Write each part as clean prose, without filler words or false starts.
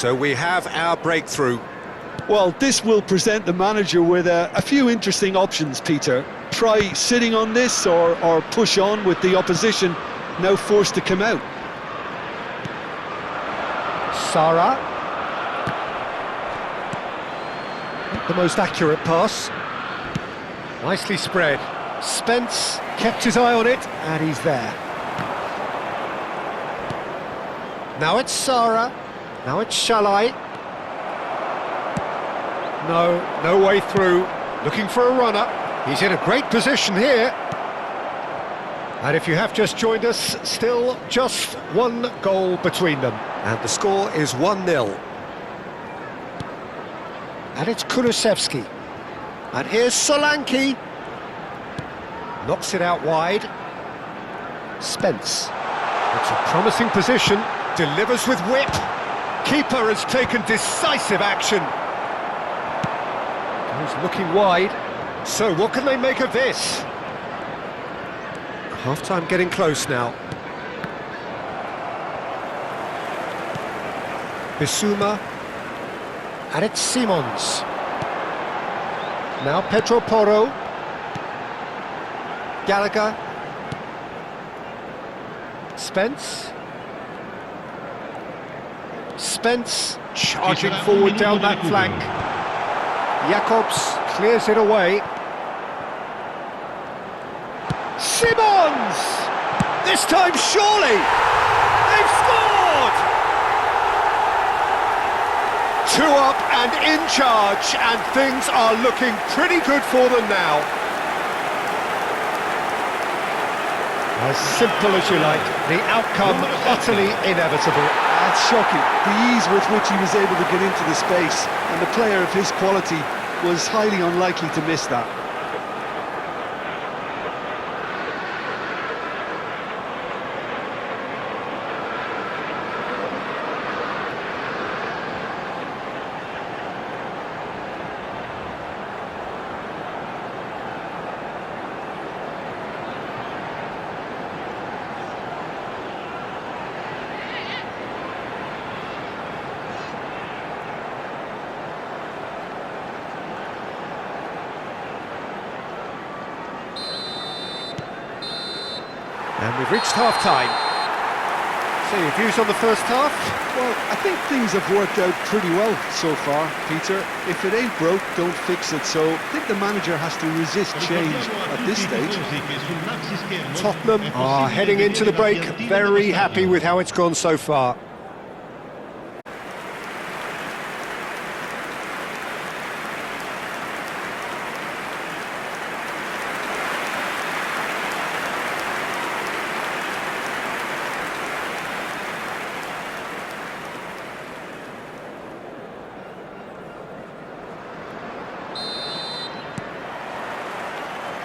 So we have our breakthrough. Well, this will present the manager with a few interesting options, Peter. Try sitting on this or push on with the opposition now forced to come out. Sara. Not the most accurate pass. Nicely spread. Spence kept his eye on it, and he's there. Now it's Sara. Now it's Shalai. No way through. Looking for a runner. He's in a great position here. And if you have just joined us, still just one goal between them. And the score is 1-0. And it's Kulusevski. And here's Solanke. Knocks it out wide. Spence. It's a promising position. Delivers with whip. Keeper has taken decisive action. He's looking wide. So what can they make of this? Half-time getting close now. Bissouma. And it's Simons. Now Pedro Porro. Gallagher. Spence. Spence charging forward down that flank. Jacobs clears it away. Simons! This time surely! They've scored! 2 up and in charge, and things are looking pretty good for them now. As simple as you like, the outcome utterly inevitable. That's shocking. The ease with which he was able to get into the space, and the player of his quality was highly unlikely to miss that. And we've reached half-time. So your views on the first half? Well, I think things have worked out pretty well so far, Peter. If it ain't broke, don't fix it. So I think the manager has to resist change at this stage. Tottenham are heading into the break, very happy with how it's gone so far.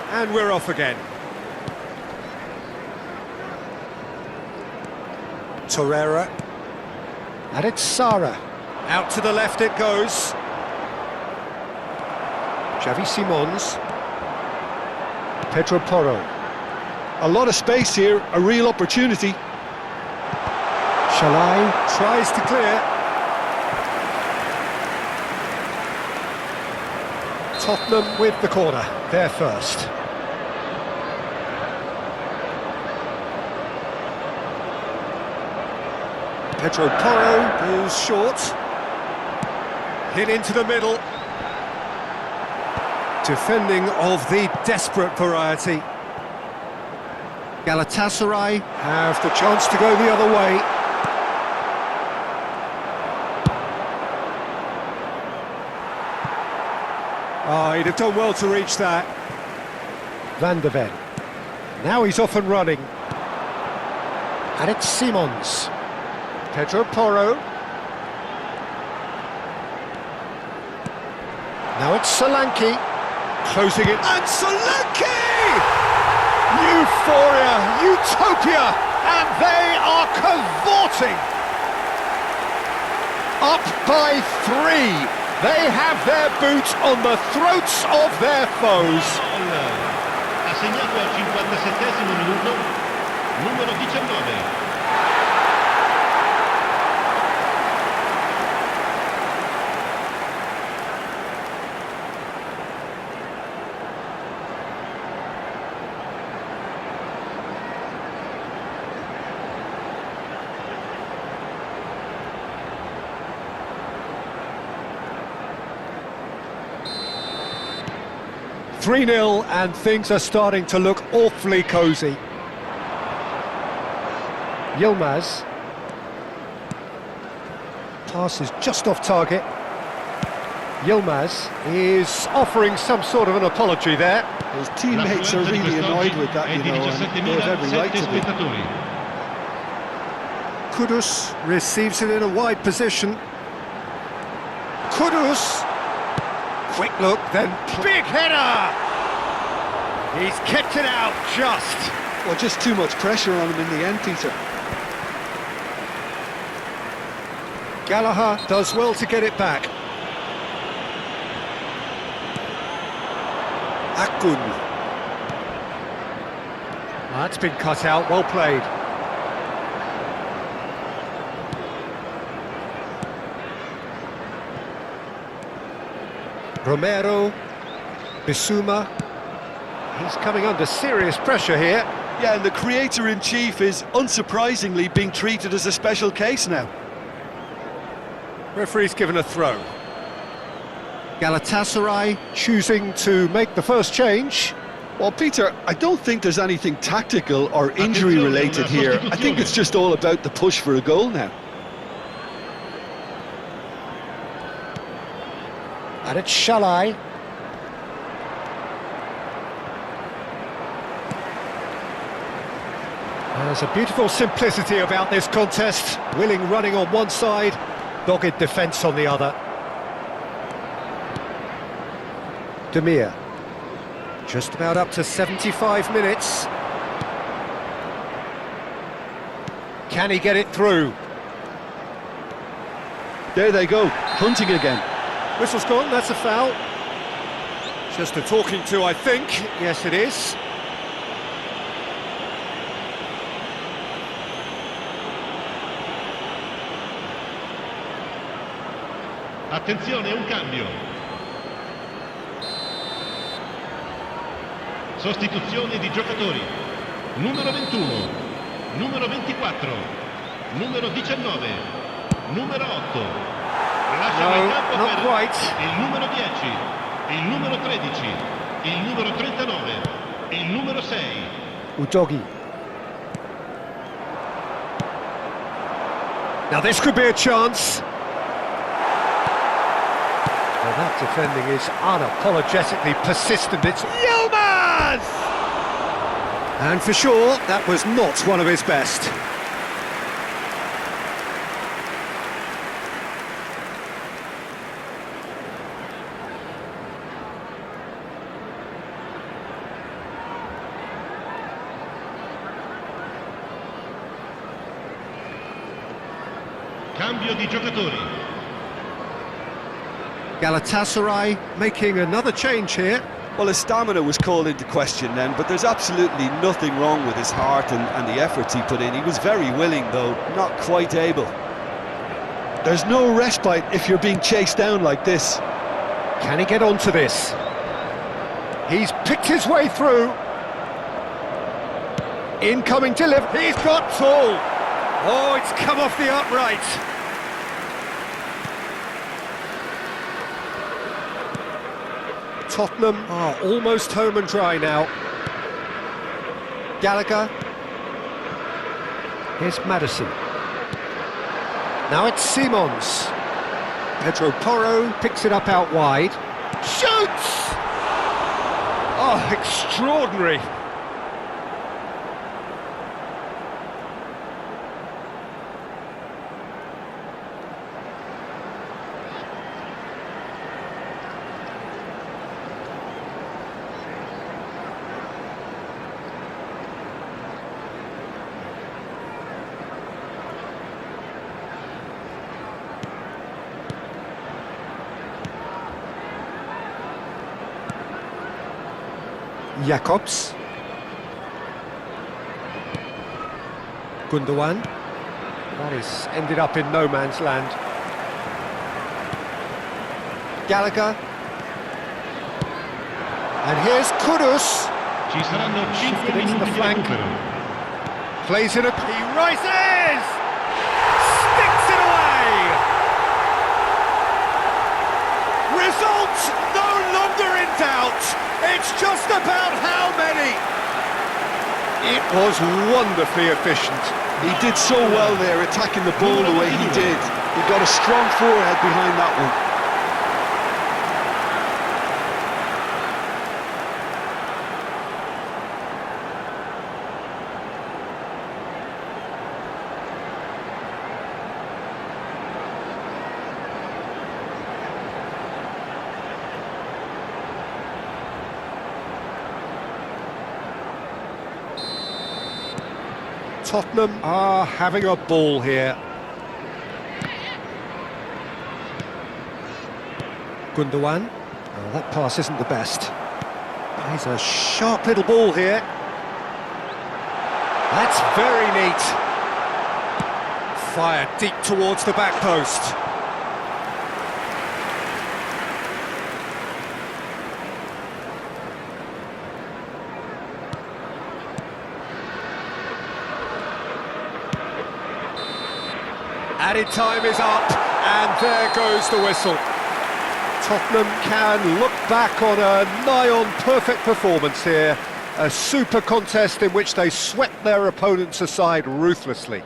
And we're off again. Torreira. And it's Sara. Out to the left it goes. Xavi Simons. Pedro Porro. A lot of space here, a real opportunity. Shalai tries to clear. Tottenham with the corner, they're first. Pedro Porro goes short. Hit into the middle. Defending of the desperate variety. Galatasaray have the chance to go the other way. Oh, he'd have done well to reach that. Van de Ven. Now he's off and running. And it's Simons. Pedro Porro. Now it's Solanke. Closing it. And Solanke! Euphoria, utopia, and they are cavorting. Up by 3. They have their boot on the throats of their foes. Assegnato al 57esimo minuto, numero 19. 3-0 and things are starting to look awfully cosy. Yilmaz. Pass is just off target. Yilmaz is offering some sort of an apology there. His teammates are really annoyed with that, you know, and they have every right to be. Kudus receives it in a wide position. Kudus! Quick look, then big header! He's kicked it out just. Well, just too much pressure on him in the end, Peter. Gallagher does well to get it back. Akun. That's been cut out, well played. Romero, Bissouma, he's coming under serious pressure here. Yeah, and the creator-in-chief is unsurprisingly being treated as a special case now. Referee's given a throw. Galatasaray choosing to make the first change. Well, Peter, I don't think there's anything tactical or injury-related here. I think it's just all about the push for a goal now. And it's Shalai. There's a beautiful simplicity about this contest. Willing running on one side, dogged defence on the other. Demir. Just about up to 75 minutes. Can he get it through? There they go, hunting again. Whistle's gone, that's a foul. Just a talking to, I think. Yes, it is. Attenzione, un cambio. Sostituzione di giocatori. Numero 21, numero 24, numero 19, numero 8. Lasciano il campo not per quite. il numero 10, il numero 13, il numero 39, il numero 6. Udogi. Now this could be a chance. Well, that defending is unapologetically persistent. It's Yilmaz! And for sure, that was not one of his best. Cambio di giocatori. Galatasaray making another change here. Well, his stamina was called into question then, but there's absolutely nothing wrong with his heart and the efforts he put in. He was very willing, though, not quite able. There's no respite if you're being chased down like this. Can he get onto this? He's picked his way through. Incoming delivery. He's got full. Oh, it's come off the upright. Tottenham are almost home and dry now. Gallagher. Here's Maddison. Now it's Simons. Pedro Porro picks it up out wide. Shoots! Oh, extraordinary. Jacobs. Gundogan. That is ended up in no man's land. Gallagher. And here's Kudus. Ci saranno 5 Shifted into the minuti di flank. recupero. Plays in a... He rises! Sticks it away! Result, no longer in doubt. It's just about how many. It was wonderfully efficient. He did so well there, attacking the ball the way he did. He got a strong forehead behind that one. Tottenham are having a ball here. Gundogan. Oh, that pass isn't the best. He's a sharp little ball here. That's very neat. Fired deep towards the back post. Added time is up, and there goes the whistle. Tottenham can look back on a nigh-on perfect performance here. A super contest in which they swept their opponents aside ruthlessly.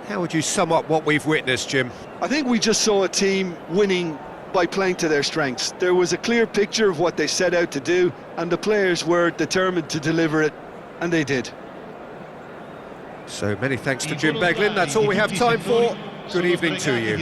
How would you sum up what we've witnessed, Jim? I think we just saw a team winning by playing to their strengths. There was a clear picture of what they set out to do, and the players were determined to deliver it, and they did. So many thanks to Jim Beglin. That's all we have time for. Good evening to you.